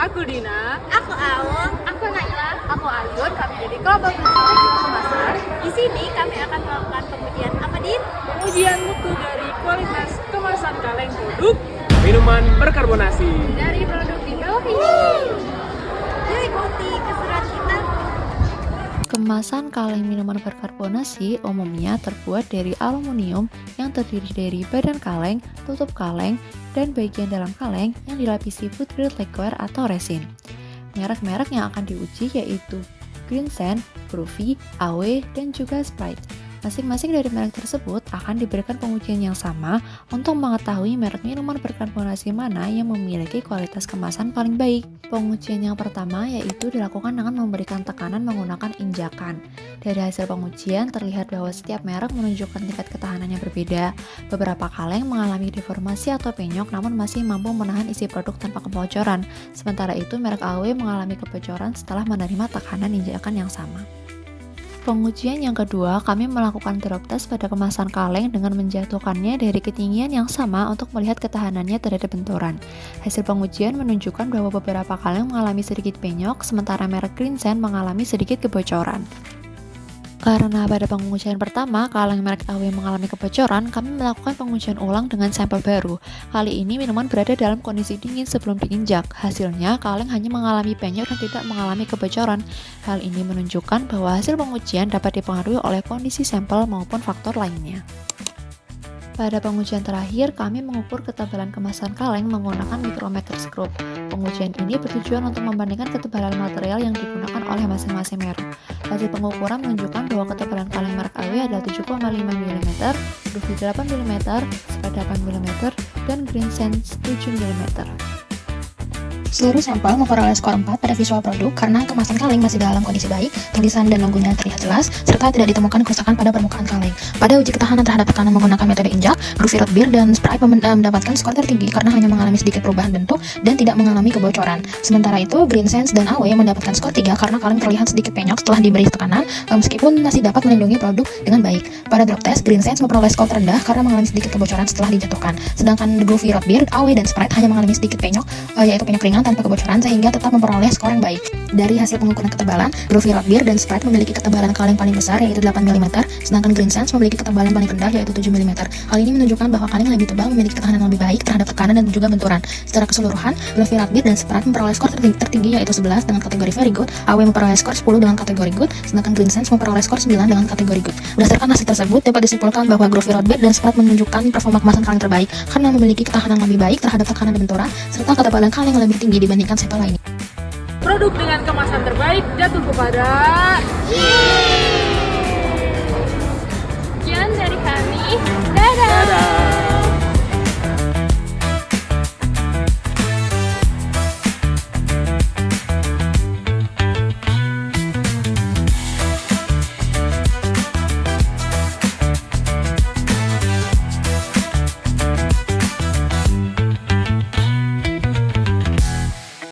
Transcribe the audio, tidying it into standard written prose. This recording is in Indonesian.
Aku Dina. Aku Aul. Aku Naila. Aku Ayun. Kami dari kelompok teknik kemasan. Di sini kami akan melakukan pengujian apa, Din? Pengujian mutu dari kualitas kemasan kaleng produk minuman berkarbonasi. Dari produk di bawah ini. Yuk ikuti keseruan kita. Kemasan kaleng minuman berkarbonasi umumnya terbuat dari aluminium yang terdiri dari badan kaleng, tutup kaleng, dan bagian dalam kaleng yang dilapisi food grade lacquer atau resin. Merek-merek yang akan diuji yaitu Greensand, Groovy, AW, dan juga Sprite. Masing-masing dari merek tersebut akan diberikan pengujian yang sama untuk mengetahui merek minuman berkarbonasi mana yang memiliki kualitas kemasan paling baik. Pengujian yang pertama yaitu dilakukan dengan memberikan tekanan menggunakan injakan. Dari hasil pengujian terlihat bahwa setiap merek menunjukkan tingkat ketahanan yang berbeda. Beberapa kaleng mengalami deformasi atau penyok namun masih mampu menahan isi produk tanpa kebocoran. Sementara itu merek AW mengalami kebocoran setelah menerima tekanan injakan yang sama. Pengujian yang kedua, kami melakukan drop test pada kemasan kaleng dengan menjatuhkannya dari ketinggian yang sama untuk melihat ketahanannya terhadap benturan. Hasil pengujian menunjukkan bahwa beberapa kaleng mengalami sedikit penyok, sementara merek Greensand mengalami sedikit kebocoran. Karena pada pengujian pertama, kaleng merek AW mengalami kebocoran, kami melakukan pengujian ulang dengan sampel baru. Kali ini minuman berada dalam kondisi dingin sebelum diinjak. Hasilnya, kaleng hanya mengalami penyok dan tidak mengalami kebocoran. Hal ini menunjukkan bahwa hasil pengujian dapat dipengaruhi oleh kondisi sampel maupun faktor lainnya. Pada pengujian terakhir, kami mengukur ketebalan kemasan kaleng menggunakan micrometer scrub. Pengujian ini bertujuan untuk membandingkan ketebalan material yang digunakan oleh masing-masing merek. Hasil pengukuran menunjukkan bahwa ketebalan kaleng merek AW adalah 7,5 mm, Groovy 8 mm, Sprite 8 mm, dan Greensand 7 mm. Seluruh sampel memperoleh skor 4 pada visual produk karena kemasan kaleng masih dalam kondisi baik, tulisan dan logonya terlihat jelas, serta tidak ditemukan kerusakan pada permukaan kaleng. Pada uji ketahanan terhadap tekanan menggunakan metode injak, Groovy Root Beer dan Sprite mendapatkan skor tertinggi karena hanya mengalami sedikit perubahan bentuk dan tidak mengalami kebocoran. Sementara itu, Greensand dan AW mendapatkan skor 3 karena kaleng terlihat sedikit penyok setelah diberi tekanan, meskipun masih dapat melindungi produk dengan baik. Pada drop test, Greensand memperoleh skor terendah karena mengalami sedikit kebocoran setelah dijatuhkan. Sedangkan Groovy Root Beer, AW, dan Sprite hanya mengalami sedikit penyok, yaitu penyok ringan tanpa kebocoran sehingga tetap memperoleh skor yang baik. Dari hasil pengukuran ketebalan, Groovy Root Beer dan Sprite memiliki ketebalan kaleng paling besar yaitu 8 mm, sedangkan Greensand memiliki ketebalan paling rendah yaitu 7 mm. Hal ini menunjukkan bahwa kaleng lebih tebal memiliki ketahanan lebih baik terhadap tekanan dan juga benturan. Secara keseluruhan, Groovy Root Beer dan Sprite memperoleh skor tertinggi yaitu 11 dengan kategori very good, AW memperoleh skor 10 dengan kategori good, sedangkan Greensand memperoleh skor 9 dengan kategori good. Berdasarkan hasil tersebut, dapat disimpulkan bahwa Groovy Root Beer dan Sprite menunjukkan performa kemasan kaleng terbaik karena memiliki ketahanan lebih baik terhadap tekanan dan benturan serta ketebalan kaleng lebih tinggi dibandingkan sampel lainnya. Produk dengan kemasan terbaik jatuh kepada Sekian dari kami. Dadah!